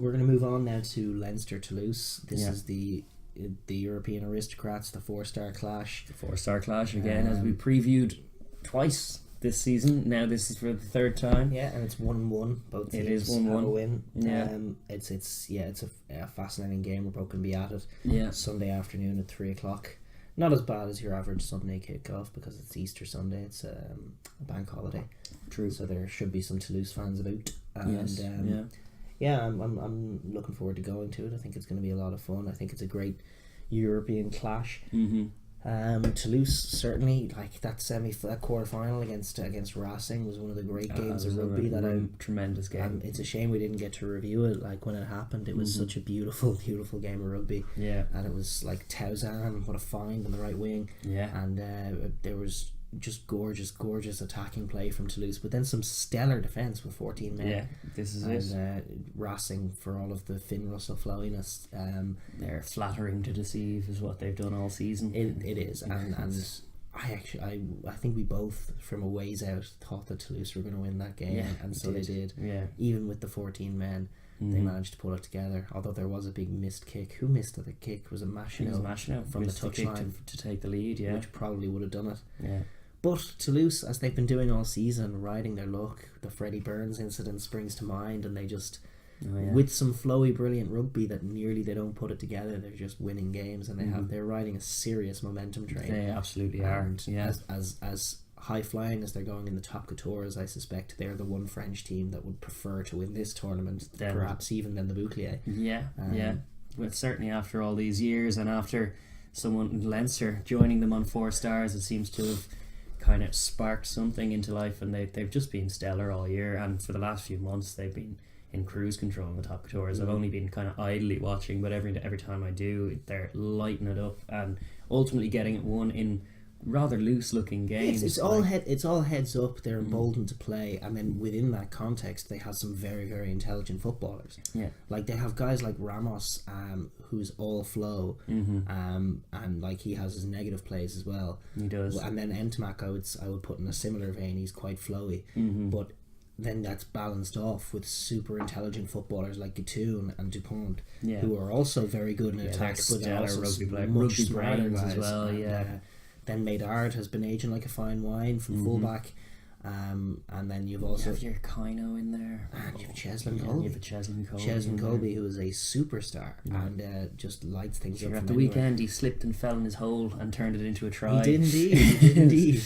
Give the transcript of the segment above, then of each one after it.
We're going to move on now to Leinster Toulouse. This is the European aristocrats, the 4-star clash. The 4-star clash again, as we previewed twice this season. Now this is for the third time. Yeah, and it's 1-1. Both teams it is 1-1. have a win. Yeah. It's a fascinating game. We're both going to be at it. Yeah. Sunday afternoon at 3:00. Not as bad as your average Sunday kickoff because it's Easter Sunday. It's a bank holiday. True. So there should be some Toulouse fans about. And, yes. I'm looking forward to going to it. I think it's going to be a lot of fun. I think it's a great European clash. Toulouse certainly, like that quarter final against Racing was one of the great games of rugby tremendous game. It's a shame we didn't get to review it. Like when it happened, it was such a beautiful game of rugby. Yeah, and it was like Tauzan, what a find on the right wing. Yeah, and there was just gorgeous attacking play from Toulouse, but then some stellar defence with 14 men. Yeah, this is it. Racing, for all of the Finn Russell flowiness, they're flattering to deceive is what they've done all season. It is, and I think we both from a ways out thought that Toulouse were going to win that game, and so they did. Yeah, even with the 14 men. They managed to pull it together, although there was a big missed kick. Who missed the kick? Was it Machino from the touchline to take the lead? Yeah, which probably would have done it. Yeah. But Toulouse, as they've been doing all season, riding their luck, the Freddie Burns incident springs to mind, and they just, with some flowy, brilliant rugby that nearly they don't put it together, they're just winning games, and they're riding a serious momentum train. They absolutely are. And as high flying as they're going in the top couture, I suspect they're the one French team that would prefer to win this tournament, perhaps even than the Bouclier. Yeah. Well, certainly after all these years, and after someone Leinster joining them on 4 stars, it seems to have kind of sparked something into life, and they've just been stellar all year, and for the last few months they've been in cruise control in the top couture. I've only been kind of idly watching, but every time I do, they're lighting it up and ultimately getting it won in rather loose looking games. It's all heads up. They're emboldened to play, and then within that context they have some very, very intelligent footballers. Yeah, like they have guys like Ramos, who's all flow, and like he has his negative plays as well. He does. And then Ntamack I would put in a similar vein. He's quite flowy, but then that's balanced off with super intelligent footballers like Gattoon and Dupont, who are also very good in attack, but they're also rugby brains as well. And, then Maynard has been aging like a fine wine from fullback, and then you've also you have your Kino in there, and you have Cheslin Colby. Cheslin Colby, who is a superstar and just lights things up. At the weekend, he slipped and fell in his hole and turned it into a try. He did indeed.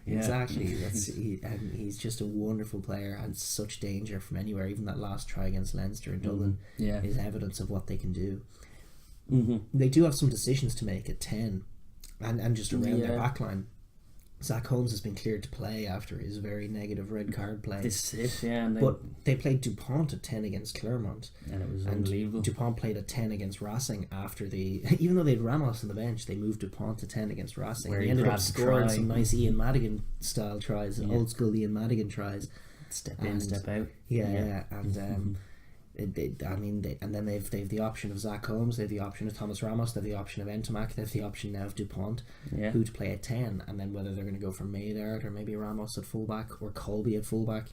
Yeah. Exactly. He's just a wonderful player, and such danger from anywhere. Even that last try against Leinster in Dublin is evidence of what they can do. They do have some decisions to make at 10. And just around their backline. Zach Holmes has been cleared to play after his very negative red card play. But they played Dupont at 10 against Clermont, and it was unbelievable. Dupont played at 10 against Racing after even though they had Ramos on the bench, they moved Dupont to 10 against Racing. He ended up scoring some nice Ian Madigan style tries, old school Ian Madigan tries. Step in, step out. And and then they've the option of Zach Holmes, they've the option of Thomas Ramos, they've the option of Ntamack, they've the option now of Dupont, who to play at 10, and then whether they're going to go for Maynard or maybe Ramos at fullback or Colby at fullback.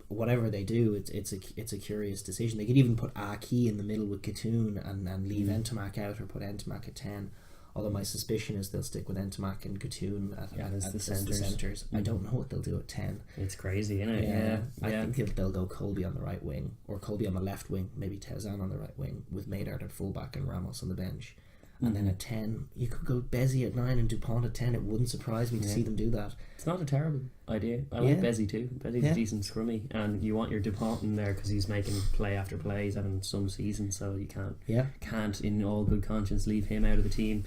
Whatever they do, it's a curious decision. They could even put Aki in the middle with Gattoon and leave Ntamack out, or put Ntamack at 10. Although my suspicion is they'll stick with Ntamack and Gattoon as the centres. I don't know what they'll do at 10. It's crazy, isn't it? I think they'll go Colby on the right wing, or Colby on the left wing, maybe Tauzan on the right wing, with Maynard at fullback and Ramos on the bench. And then at 10, you could go Bezzy at 9 and Dupont at 10. It wouldn't surprise me to see them do that. It's not a terrible idea. I like Bezzy too. Bezzy's a decent scrummy, and you want your Dupont in there because he's making play after play. He's having some season, so you can't in all good conscience leave him out of the team.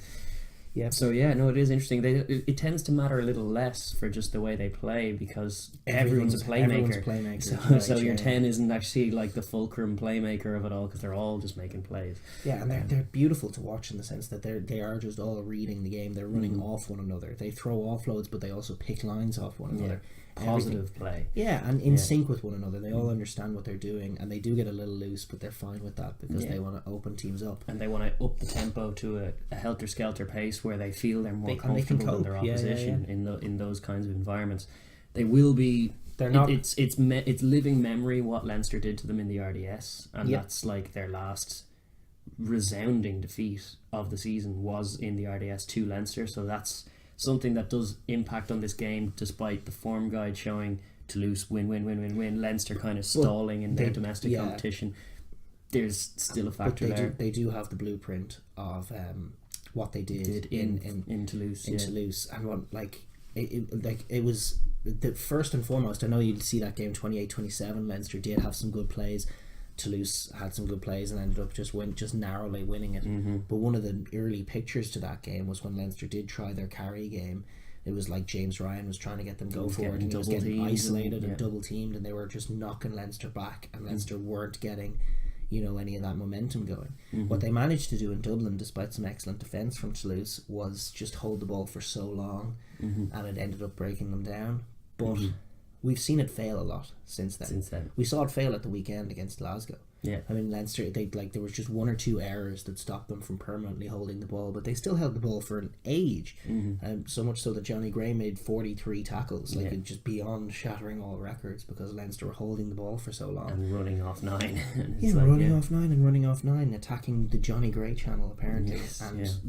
Yeah. So it is interesting. It tends to matter a little less for just the way they play, because everyone's a playmaker. So your 10 isn't actually like the fulcrum playmaker of it all, because they're all just making plays. Yeah, and they're beautiful to watch in the sense that they are just all reading the game. They're running off one another. They throw offloads, but they also pick lines off one another. Positive play. Yeah, and in sync with one another. They all understand what they're doing, and they do get a little loose, but they're fine with that because they want to open teams up. And they want to up the tempo to a helter-skelter pace where they feel they're more comfortable than their opposition in those kinds of environments. They will be They're not. It's living memory what Leinster did to them in the RDS, and that's like their last resounding defeat of the season was in the RDS to Leinster. So that's something that does impact on this game, despite the form guide showing Toulouse win. Leinster kind of stalling in their domestic competition. There's still a factor there. They do have the blueprint of what they did in Toulouse. Toulouse, and what it was the first and foremost. I know you'd see that game 28-27. Leinster did have some good plays. Toulouse had some good plays and ended up just narrowly winning it. But one of the early pictures to that game was when Leinster did try their carry game. It was like James Ryan was trying to get them go forward, and he was getting isolated and double teamed, and they were just knocking Leinster back, and Leinster weren't getting any of that momentum going. What they managed to do in Dublin, despite some excellent defence from Toulouse, was just hold the ball for so long, and it ended up breaking them down. But we've seen it fail a lot since then. We saw it fail at the weekend against Glasgow. Yeah, I mean Leinster, there was just one or two errors that stopped them from permanently holding the ball, but they still held the ball for an age, so much so that Johnny Gray made 43 tackles, just beyond shattering all records, because Leinster were holding the ball for so long and running off nine. running off nine, attacking the Johnny Gray channel apparently,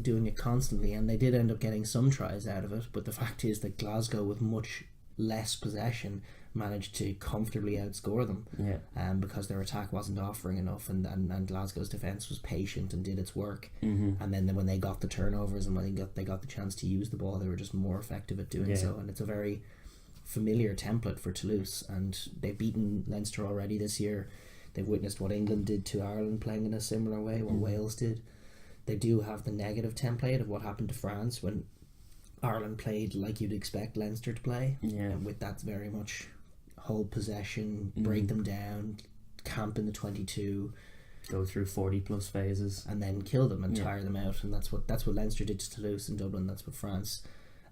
doing it constantly, and they did end up getting some tries out of it. But the fact is that Glasgow, with much less possession, managed to comfortably outscore them, because their attack wasn't offering enough, and Glasgow's defence was patient and did its work, and then when they got the turnovers and when they got the chance to use the ball, they were just more effective at doing so. And it's a very familiar template for Toulouse, and they've beaten Leinster already this year. They've witnessed what England did to Ireland, playing in a similar way, what Wales did. They do have the negative template of what happened to France when Ireland played like you'd expect Leinster to play, and with that very much hold possession, break them down, camp in the 22, go through 40 plus phases, and then kill them and tire them out. And that's what Leinster did to Toulouse in Dublin. That's what France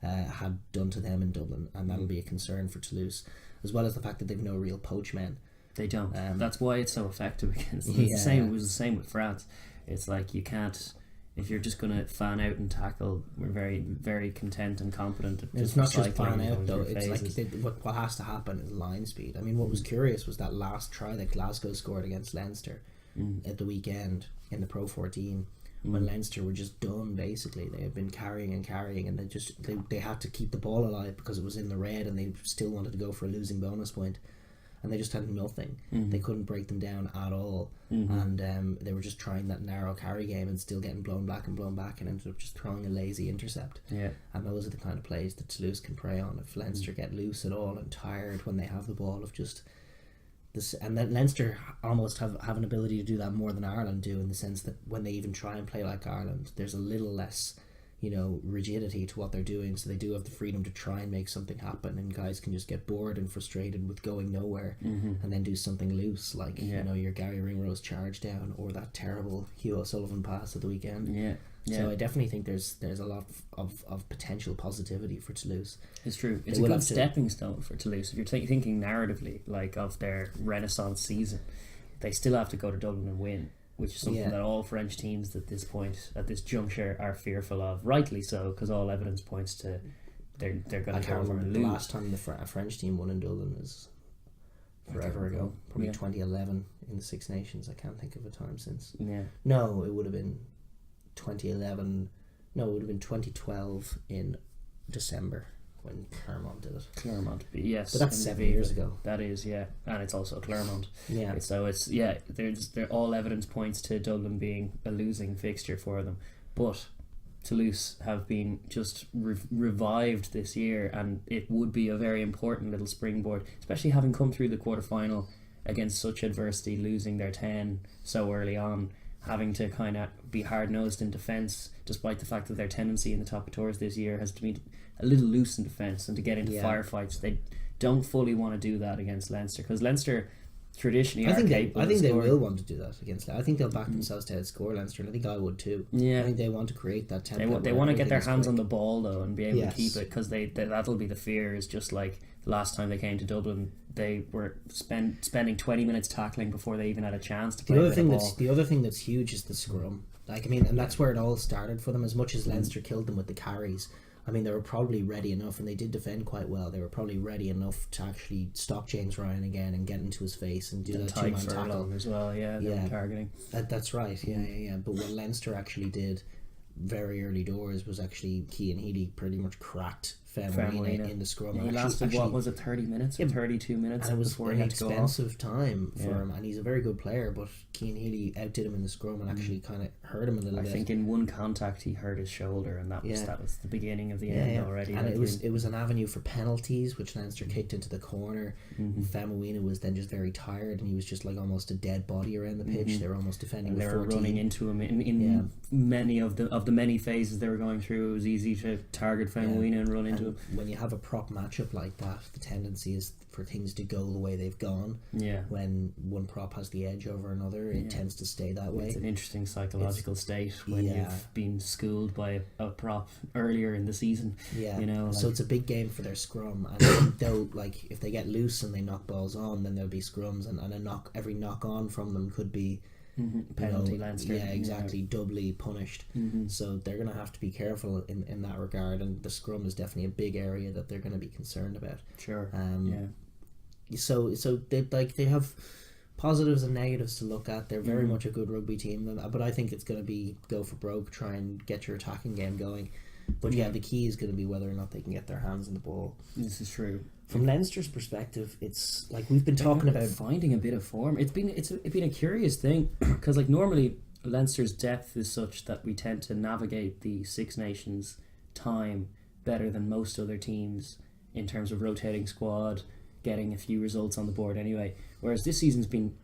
had done to them in Dublin, and that'll be a concern for Toulouse, as well as the fact that they've no real poach men. They don't. That's why it's so effective against them. It was the same with France. It's like you can't. If you're just going to fan out and tackle, we're very, very content and competent at it's not just fan out though. It's like what has to happen is line speed. I mean, what was curious was that last try that Glasgow scored against Leinster at the weekend in the Pro 14, when Leinster were just done. Basically, they had been carrying, and they had to keep the ball alive because it was in the red, and they still wanted to go for a losing bonus point. And they just had nothing. They couldn't break them down at all, and they were just trying that narrow carry game and still getting blown back, and ended up just throwing a lazy intercept. And those are the kind of plays that Toulouse can prey on if Leinster get loose at all and tired when they have the ball of just this. And then Leinster almost have an ability to do that more than Ireland do, in the sense that when they even try and play like Ireland, there's a little less rigidity to what they're doing, so they do have the freedom to try and make something happen, and guys can just get bored and frustrated with going nowhere, and then do something loose, like your Gary Ringrose charge down, or that terrible Hugh O'Sullivan pass at the weekend. So I definitely think there's a lot of potential positivity for Toulouse. It's true. It's a good stepping stone for Toulouse. If you're thinking narratively, like of their Renaissance season, they still have to go to Dublin and win, which is something that all French teams at this point, at this juncture, are fearful of. Rightly so, because all evidence points to they're going to go over and lose. The last time the French team won in Dublin is forever ago. Probably 2011 in the Six Nations. I can't think of a time since. No, it would have been 2011. No, it would have been 2012 in December, when Clermont did it. Clermont, yes. But that's 7 years ago. That is, and it's also Clermont. So it's all evidence points to Dublin being a losing fixture for them. But Toulouse have been just revived this year, and it would be a very important little springboard, especially having come through the quarterfinal against such adversity, losing their 10 so early on, having to kind of be hard-nosed in defence, despite the fact that their tendency in the top of tours this year has to be a little loose in defence and to get into firefights. They don't fully want to do that against Leinster, because Leinster traditionally I think they will want to do that against Leinster. I think they'll back themselves to outscore Leinster, and I think I would too. I think they want to create that template. They want to get their hands on the ball though and be able to keep it, because that'll be the fear, is just like last time they came to Dublin, they were spending 20 minutes tackling before they even had a chance to play the ball. The other thing that's huge is the scrum. And that's where it all started for them. As much as Leinster killed them with the carries, I mean, they were probably ready enough, and they did defend quite well. They were probably ready enough to actually stop James Ryan again and get into his face and do that two-man tackle as well. Yeah, they were targeting. That's right. Yeah. But what Leinster actually did very early doors was actually Cian Healy pretty much cracked Famuina in the scrum. He lasted, what was it, 30 minutes or 32 minutes? And it was an expensive time for him, and he's a very good player, but Cian Healy outdid him in the scrum and actually kind of hurt him a little bit. I think in one contact he hurt his shoulder, and that was the beginning of the end already. And it was an avenue for penalties, which Leinster kicked into the corner. Famuina was then just very tired, and he was just like almost a dead body around the pitch. They were almost defending with 14. They were running into him in many of the many phases they were going through. It was easy to target Famuina and run into him. When you have a prop matchup like that, the tendency is for things to go the way they've gone. When one prop has the edge over another, it tends to stay that way. It's an interesting psychological state when you've been schooled by a prop earlier in the season. So it's a big game for their scrum, and they'll, like, if they get loose and they knock balls on, then there'll be scrums, and every knock on from them could be penalty Leinster. Yeah, exactly, doubly punished. So they're going to have to be careful in that regard, and the scrum is definitely a big area that they're going to be concerned about. Sure. So they have positives and negatives to look at. They're very much a good rugby team, but I think it's going to be go for broke, try and get your attacking game going. But the key is going to be whether or not they can get their hands on the ball. This is true. From Leinster's perspective, it's like we've been talking about finding a bit of form. It's been a curious thing because like normally Leinster's depth is such that we tend to navigate the Six Nations time better than most other teams in terms of rotating squad, getting a few results on the board anyway. Whereas this season's been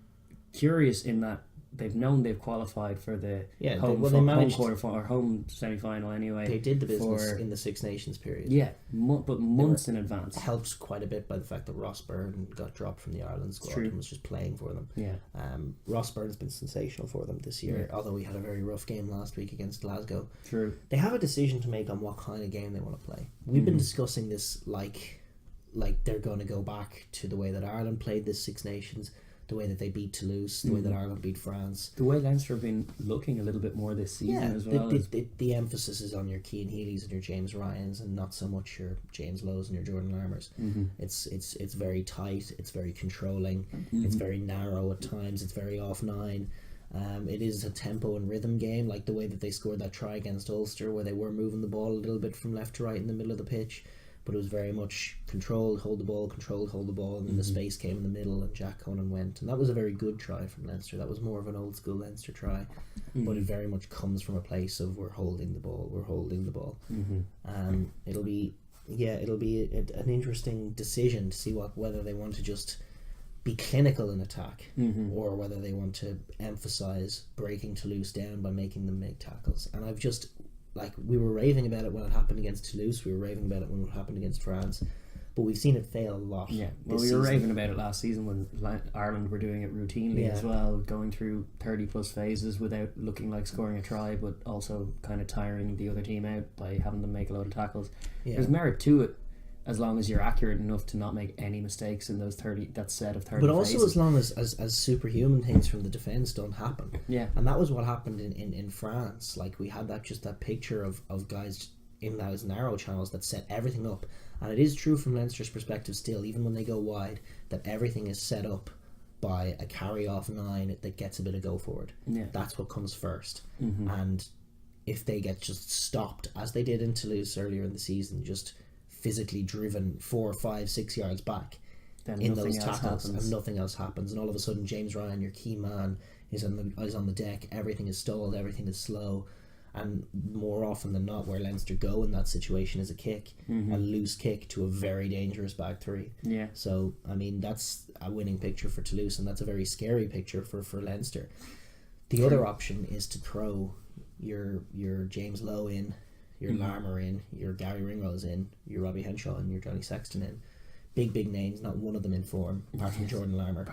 curious in that they've known they've qualified for the home semi-final anyway. They did the business in the Six Nations period. But months in advance. Helped quite a bit by the fact that Ross Byrne got dropped from the Ireland squad and was just playing for them. Ross Byrne's been sensational for them this year, although he had a very rough game last week against Glasgow. True. They have a decision to make on what kind of game they want to play. We've been discussing this like they're going to go back to the way that Ireland played this Six Nations, the way that they beat Toulouse, the way that Ireland beat France. The way Leinster have been looking a little bit more this season as well. The emphasis is on your Cian Healys and your James Ryans and not so much your James Lowe's and your Jordan Larmers. It's very tight, it's very controlling, it's very narrow at times, it's very off nine. It is a tempo and rhythm game, like the way that they scored that try against Ulster where they were moving the ball a little bit from left to right in the middle of the pitch. But it was very much controlled, hold the ball, and then the space came in the middle and Jack Conan went. And that was a very good try from Leinster. That was more of an old school Leinster try. But it very much comes from a place of we're holding the ball. It'll be an interesting decision to see whether they want to just be clinical in attack or whether they want to emphasise breaking Toulouse down by making them make tackles. And I've just... Like, we were raving about it when it happened against Toulouse, we were raving about it when it happened against France, but we've seen it fail a lot. Yeah, well, we were raving about it last season when Ireland were doing it routinely as well, going through 30 plus phases without looking like scoring a try, but also kind of tiring the other team out by having them make a load of tackles. There's merit to it, as long as you're accurate enough to not make any mistakes in those 30, that set of 30 but also phases. as long as superhuman things from the defence don't happen. And that was what happened in France. Like, we had that picture of guys in those narrow channels that set everything up, and it is true from Leinster's perspective still, even when they go wide, that everything is set up by a carry off nine that gets a bit of go forward. That's what comes first. And if they get just stopped, as they did in Toulouse earlier in the season, just physically driven 4, 5, 6 yards back then in those tackles, and nothing else happens, and all of a sudden James Ryan, your key man, is on the deck, everything is stalled, everything is slow, and more often than not where Leinster go in that situation is a kick, a loose kick to a very dangerous back three. So I mean, that's a winning picture for Toulouse, and that's a very scary picture for Leinster. The other option is to throw your James Lowe in, your Larmour in, your Gary Ringrose in, your Robbie Henshaw in, your Johnny Sexton in. Big names, not one of them in form, apart from Jordan Larmour.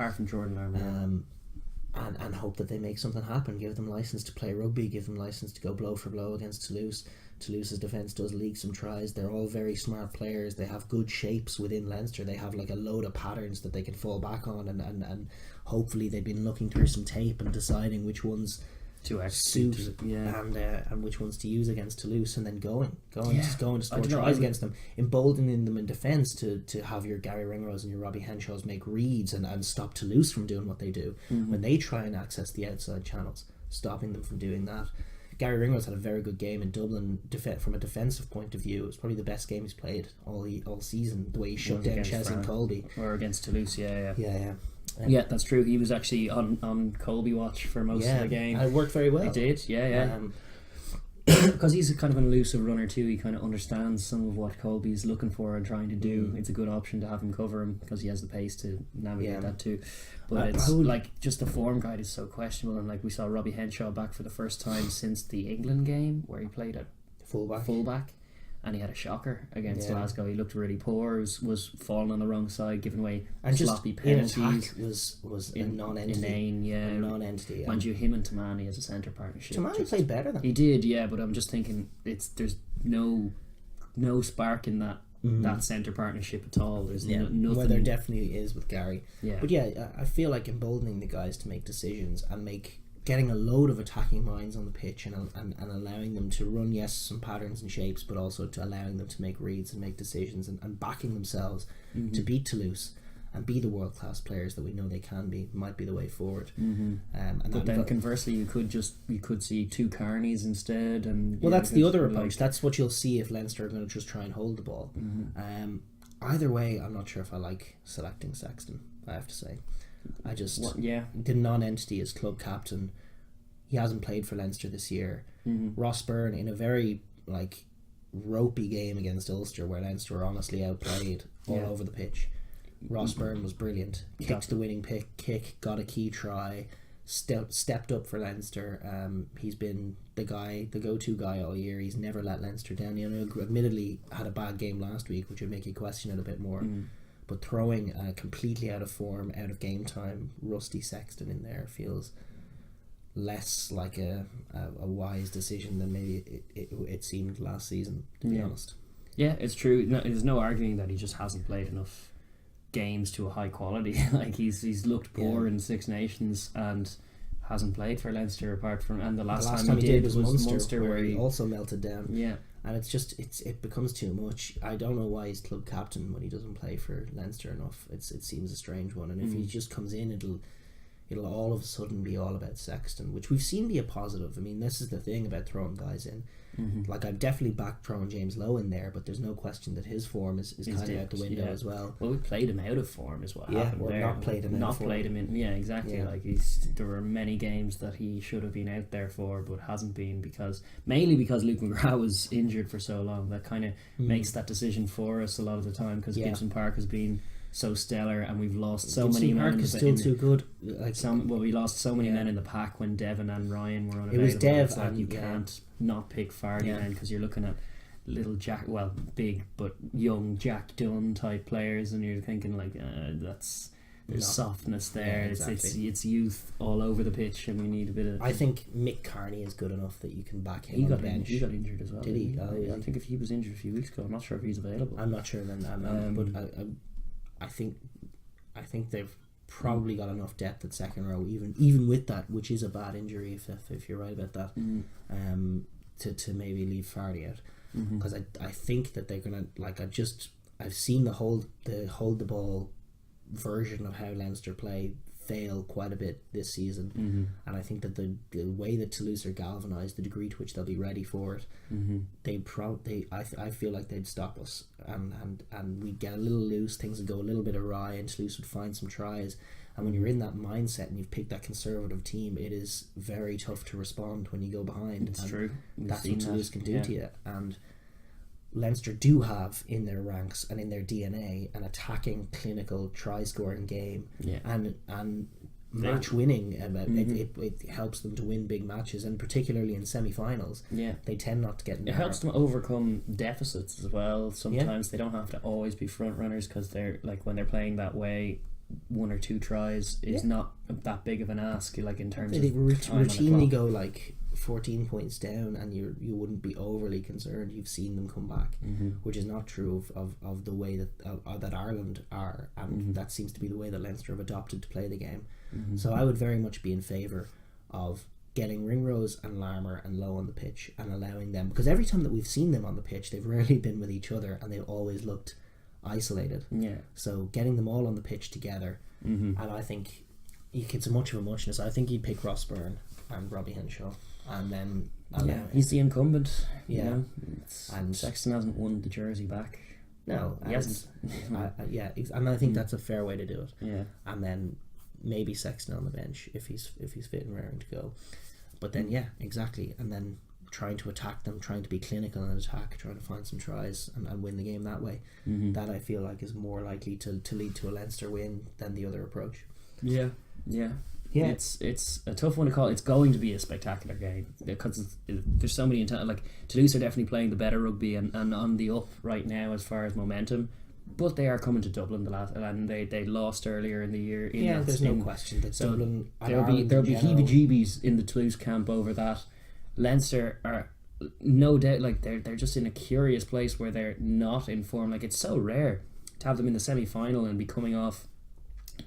And hope that they make something happen. Give them license to play rugby, give them license to go blow for blow against Toulouse. Toulouse's defence does leak some tries. They're all very smart players. They have good shapes within Leinster. They have like a load of patterns that they can fall back on, and hopefully they've been looking through some tape and deciding which ones to suit and which ones to use against Toulouse, and then going to score tries against them, emboldening them in defence to have your Gary Ringrose and your Robbie Henshaws make reads and stop Toulouse from doing what they do when they try and access the outside channels, stopping them from doing that. Gary Ringrose had a very good game in Dublin from a defensive point of view. It was probably the best game he's played all season, the way he shut down Chesney and Colby. Or against Toulouse, yeah, that's true. He was actually on Colby watch for most of the game. And it worked very well. He did, because he's a kind of an elusive runner too. He kind of understands some of what Colby's looking for and trying to do. It's a good option to have him cover him because he has the pace to navigate that too. But it's like just the form guide is so questionable, and like we saw Robbie Henshaw back for the first time since the England game where he played at fullback. And he had a shocker against Glasgow. He looked really poor. Was falling on the wrong side, giving away sloppy penalties. Was a non-entity. Inane, a non-entity. Mind you, him and Tamani as a centre partnership. Tamani played better than he did, but I'm just thinking there's no spark in that centre partnership at all. There's nothing. Well, there definitely is with Gary. But I feel like emboldening the guys to make decisions and getting a load of attacking minds on the pitch and allowing them to run some patterns and shapes, but also to allowing them to make reads and make decisions and backing themselves to beat Toulouse and be the world class players that we know they can be might be the way forward. But then conversely, you could see two Carneys instead, and that's the other approach. That's what you'll see if Leinster are going to just try and hold the ball. Either way, I'm not sure if I like selecting Sexton, I have to say. I just the non-entity as club captain. He hasn't played for Leinster this year. Ross Byrne in a very ropey game against Ulster where Leinster were honestly outplayed all over the pitch. Ross Byrne was brilliant. Kicked the winning kick, got a key try, stepped up for Leinster. He's been the go-to guy all year. He's never let Leinster down. Admittedly had a bad game last week, which would make you question it a bit more. But throwing completely out of form, out of game time, rusty Sexton in there feels less like a wise decision than maybe it seemed last season, to be honest. Yeah, it's true. No, there's no arguing that he just hasn't played enough games to a high quality. He's looked poor in Six Nations and hasn't played for Leinster apart from, and the last time he did was Munster where he also melted down. Yeah. And it becomes too much. I don't know why he's club captain when he doesn't play for Leinster enough. It seems a strange one. And if he just comes in, it'll all of a sudden be all about Sexton, which we've seen be a positive. I mean, this is the thing about throwing guys in. I've definitely backed throwing James Lowe in there, but there's no question that his form is kind of out the window as well. Well, we played him out of form is what happened there. Not played him in. Yeah, exactly. Yeah. There were many games that he should have been out there for, but hasn't been mainly because Luke McGrath was injured for so long. That kind of makes that decision for us a lot of the time because Gibson Park has been so stellar, and we've lost so many men. Is still too good. We lost so many men in the pack when Devon and Ryan were unavailable. It was Dev, and you can't not pick Fardy then because you're looking at little big but young Jack Dunn type players, and you're thinking there's softness there. Yeah, exactly. It's youth all over the pitch, and we need a bit of. I think Mick Carney is good enough that you can back him on the bench. He got injured as well. Did he? I think if he was injured a few weeks ago, I'm not sure if he's available. I'm not sure then, but I think they've probably got enough depth at second row, even with that, which is a bad injury if you're right about that, to maybe leave Fardy out, because I think that they're gonna I've seen the hold the ball version of how Leinster play fail quite a bit this season, and I think that the way that Toulouse are galvanised, the degree to which they'll be ready for it, I feel like they'd stop us, and we'd get a little loose, things would go a little bit awry, and Toulouse would find some tries. And when you're in that mindset and you've picked that conservative team, it is very tough to respond when you go behind. It's true. That's what Toulouse can do to you. And Leinster do have in their ranks and in their DNA an attacking, clinical, try-scoring game, and match winning. It helps them to win big matches, and particularly in semi-finals. Yeah, they tend not to get. It helps them overcome deficits as well. Sometimes they don't have to always be front runners because they're when they're playing that way. 1 or 2 tries is not that big of an ask. In terms of routinely go 14 points down, and you wouldn't be overly concerned. You've seen them come back, which is not true of the way that Ireland are, and that seems to be the way that Leinster have adopted to play the game. So I would very much be in favour of getting Ringrose and Larmour and Lowe on the pitch and allowing them, because every time that we've seen them on the pitch, they've rarely been with each other and they've always looked isolated. So getting them all on the pitch together, and I think it's much of a muchness. I think he'd pick Ross Byrne and Robbie Henshaw, and then he's the incumbent. And Sexton hasn't won the jersey back. No, he hasn't. And I think that's a fair way to do it. Yeah, and then maybe Sexton on the bench if he's fit and raring to go. But then exactly, and then trying to attack them, trying to be clinical in attack, trying to find some tries and win the game that way. That I feel like is more likely to lead to a Leinster win than the other approach. Yeah. It's a tough one to call. It's going to be a spectacular game because there's so many like Toulouse are definitely playing the better rugby and on the up right now as far as momentum. But they are coming to Dublin and they lost earlier in the year. There's no question that Dublin. There'll be heebie-jeebies in the Toulouse camp over that. Leinster are no doubt like they're just in a curious place where they're not in form. Like it's so rare to have them in the semi-final and be coming off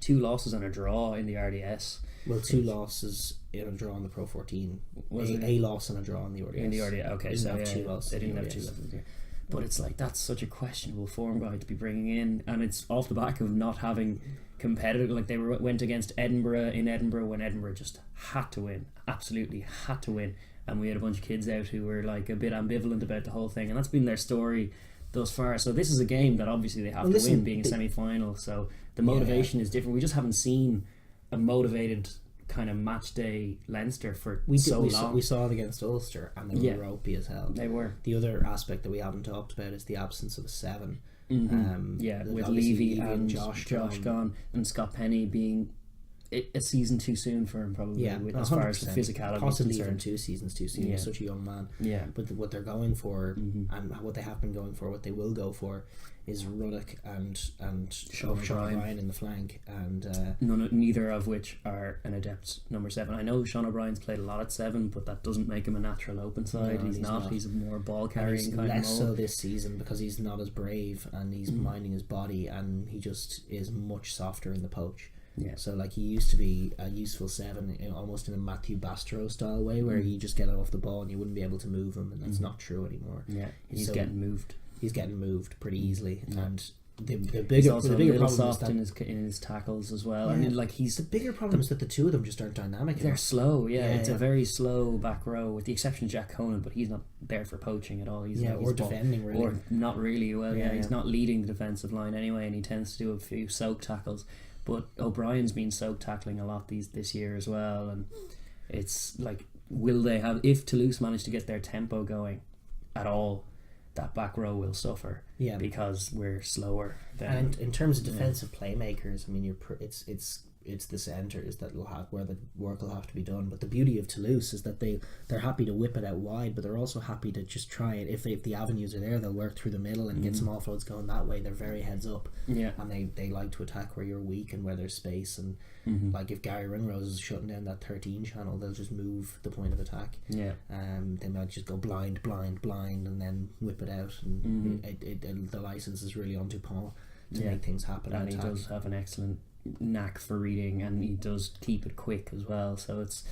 2 losses and a draw in the RDS. Well, 2 losses in a draw in the Pro 14. A loss and a draw in the RDS. In the RDS, okay. So have 2 losses. They didn't have 2 losses here. But it's like that's such a questionable form guide to be bringing in, and it's off the back of not having competitive. Like they went against Edinburgh in Edinburgh when Edinburgh just had to win, absolutely had to win, and we had a bunch of kids out who were like a bit ambivalent about the whole thing, and that's been their story thus far. So this is a game that obviously they have to win, being a semi-final. So the motivation is different. We just haven't seen a motivated kind of match day Leinster for so long. We saw it against Ulster and they were ropey as hell. They were. The other aspect that we haven't talked about is the absence of a 7. With Levy and Josh gone and Scott Penny being a season too soon for him probably as far as the physicality possibly even 2 seasons too soon. He's such a young man. But what they're going for and what they have been going for, what they will go for is Ruddock and Sean O'Brien in the flank, and neither of which are an adept number 7. I know Sean O'Brien's played a lot at 7, but that doesn't make him a natural open side. He's not. He's a more ball carrying kind of less so this season because he's not as brave and he's minding his body, and he just is much softer in the poach. So like he used to be a useful 7 almost in a Matthew Bastro style way where you just get off the ball and you wouldn't be able to move him, and that's not true anymore. He's getting moved. He's getting moved pretty easily, and the bigger problem soft is that in his tackles as well. I mean, like the bigger problem is that the two of them just aren't dynamic. They're slow. It's a very slow back row, with the exception of Jack Conan, but he's not there for poaching at all. He's defending really, or not really. Well, he's not leading the defensive line anyway, and he tends to do a few soak tackles. But O'Brien's been soak tackling a lot this year as well, and it's like, will they have, if Toulouse manage to get their tempo going at all, that back row will suffer because we're slower. And in terms of defensive playmakers, I mean, it's the centres that will have where the work will have to be done. But the beauty of Toulouse is that they're happy to whip it out wide, but they're also happy to just try it. If the avenues are there, they'll work through the middle and get some offloads going that way. They're very heads up, and they like to attack where you're weak and where there's space. And like if Gary Ringrose is shutting down that 13 channel, they'll just move the point of attack. They might just go blind, and then whip it out. And the license is really on Dupont to make things happen. And he does have an excellent knack for reading, and he does keep it quick as well. So it's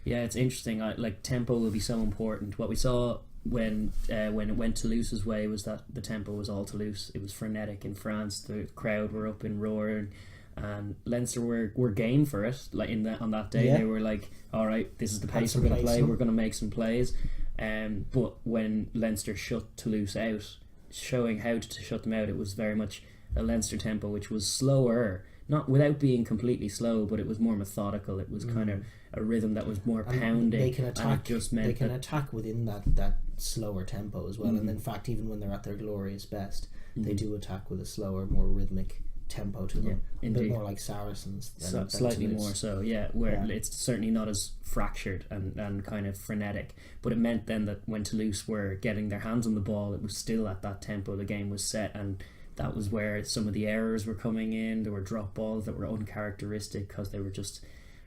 interesting. Like tempo will be so important. What we saw when it went Toulouse's way was that the tempo was all Toulouse. It was frenetic in France. The crowd were up and roaring, and Leinster were game for it. Like on that day, they were like, all right, this is the pace we're going to play. We're going to make some plays. But when Leinster shut Toulouse out, showing how to shut them out, it was very much a Leinster tempo, which was slower. Not without being completely slow, but it was more methodical. It was kind of a rhythm that was more pounding. They can attack. They can attack within that slower tempo as well. And in fact, even when they're at their glorious best, they do attack with a slower, more rhythmic tempo to them. A bit more like Saracens. Than slightly Toulouse. More so, where it's certainly not as fractured and kind of frenetic. But it meant then that when Toulouse were getting their hands on the ball, it was still at that tempo. The game was set, and that was where some of the errors were coming in. There were drop balls that were uncharacteristic because they were just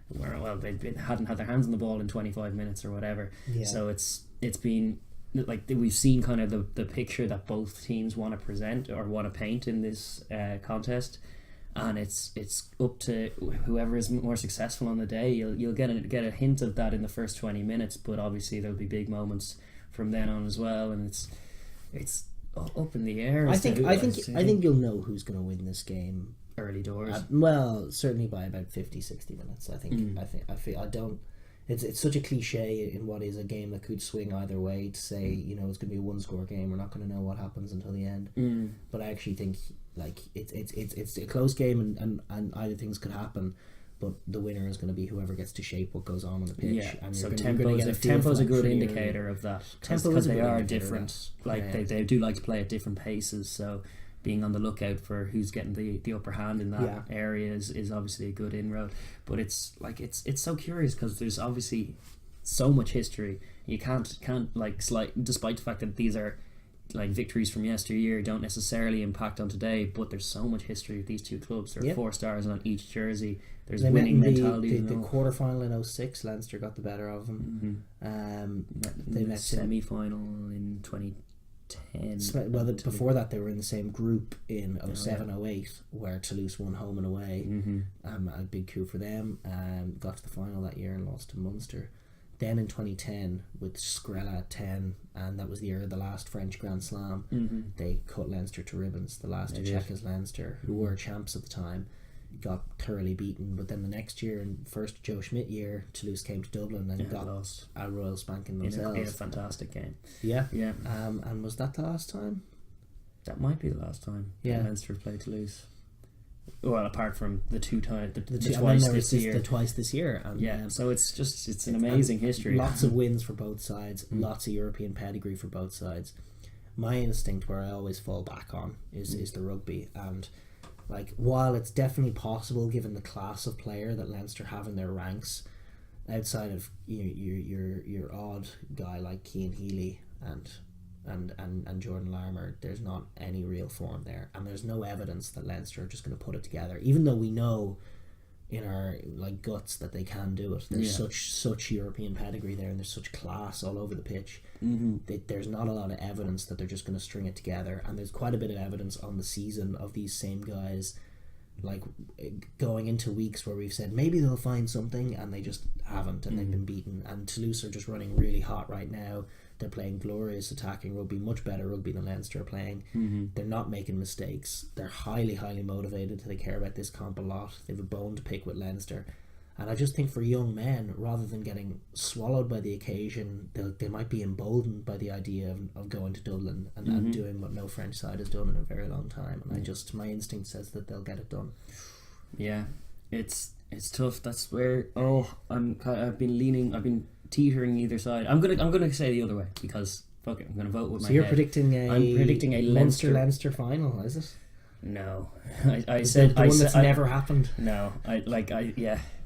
they hadn't had their hands on the ball in 25 minutes or whatever. So it's been like we've seen kind of the picture that both teams want to present or want to paint in this contest, and it's up to whoever is more successful on the day. You'll get a hint of that in the first 20 minutes, but obviously there'll be big moments from then on as well, and it's up in the air. I think you'll know who's going to win this game early doors. Well, certainly by about 50-60 minutes. It's such a cliche in what is a game that could swing either way to say, it's going to be a one-score game. We're not going to know what happens until the end. But I actually think it's a close game, and either things could happen. But the winner is going to be whoever gets to shape what goes on the pitch. Yeah. And so tempo's a good indicator of that. Because they are different. They do like to play at different paces. So being on the lookout for who's getting the upper hand in that area is obviously a good inroad. But it's so curious because there's obviously so much history. You can't despite the fact that these are victories from yesteryear don't necessarily impact on today, but there's so much history with these two clubs. There are 4 stars on each jersey. There's winning mentality. The quarter-final in 2006, Leinster got the better of them. They met semi-final in 2010. Well, before that they were in the same group in 07-08 where Toulouse won home and away. A big coup for them. Got to the final that year and lost to Munster. Then in 2010 with Scrella at 10, and that was the year of the last French Grand Slam, they cut Leinster to ribbons. The last to check as Leinster, who were champs at the time, got thoroughly beaten. But then the next year, in first Joe Schmidt year, Toulouse came to Dublin and got lost a royal spanking themselves. In a fantastic game. Yeah. And was that the last time? That might be the last time Leinster played Toulouse. Well, apart from the two times, the twice this year. The twice this year. And, so it's an amazing history. Lots of wins for both sides, lots of European pedigree for both sides. My instinct, where I always fall back on, is the rugby. And while it's definitely possible, given the class of player that Leinster have in their ranks, outside of your odd guy like Cian Healy and Jordan Larmour, there's not any real form there, and there's no evidence that Leinster are just going to put it together, even though we know in our guts that they can do it. There's such European pedigree there, and there's such class all over the pitch. There's not a lot of evidence that they're just going to string it together, and there's quite a bit of evidence on the season of these same guys going into weeks where we've said maybe they'll find something, and they just haven't, and they've been beaten. And Toulouse are just running really hot right now. They're playing glorious attacking rugby, much better rugby than Leinster are playing. They're not making mistakes. They're highly motivated. They care about this comp a lot. They have a bone to pick with Leinster. And I just think for young men, rather than getting swallowed by the occasion, they might be emboldened by the idea of going to Dublin and doing what no French side has done in a very long time. And my instinct says that they'll get it done. Yeah, it's tough. That's where I've been teetering either side. I'm gonna say the other way because fuck it, I'm gonna vote with my head. So you're predicting a Leinster final, is it? No, I said the one that's never happened. No,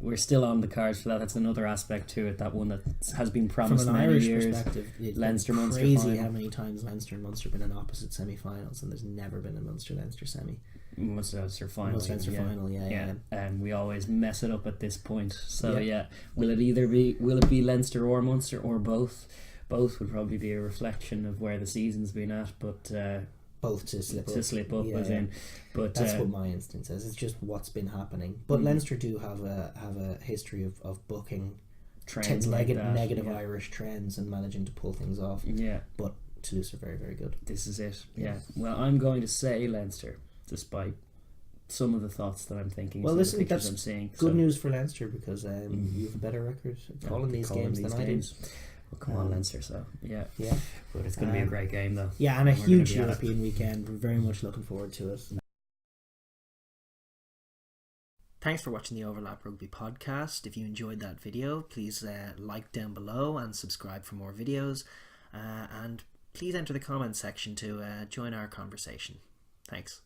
we're still on the cards for that. That's another aspect to it. That one that has been promised from an many Irish years. Perspective, Leinster Munster crazy final. How many times Leinster and Munster have been in opposite semi-finals, and there's never been a Munster-Leinster semi. Munster final. Munster final, yeah. And we always mess it up at this point. So will it be Leinster or Munster or both? Both would probably be a reflection of where the season's been at, but. Both to slip up as in, but that's what my instinct says. It's just what's been happening. But Leinster do have a history of booking trends negative Irish trends and managing to pull things off. Yeah, but Toulouse are very, very good. This is it. Yeah. Well, I'm going to say Leinster, despite some of the thoughts that I'm thinking. Well, listen, that's I'm seeing. Good news for Leinster because you have a better record calling these games than I do. Well, come on, Leinster, so yeah. But it's going to be a great game, though. Yeah, and a huge European weekend. We're very much looking forward to it. Thanks for watching the Overlap Rugby podcast. If you enjoyed that video, please like down below and subscribe for more videos. And please enter the comments section to join our conversation. Thanks.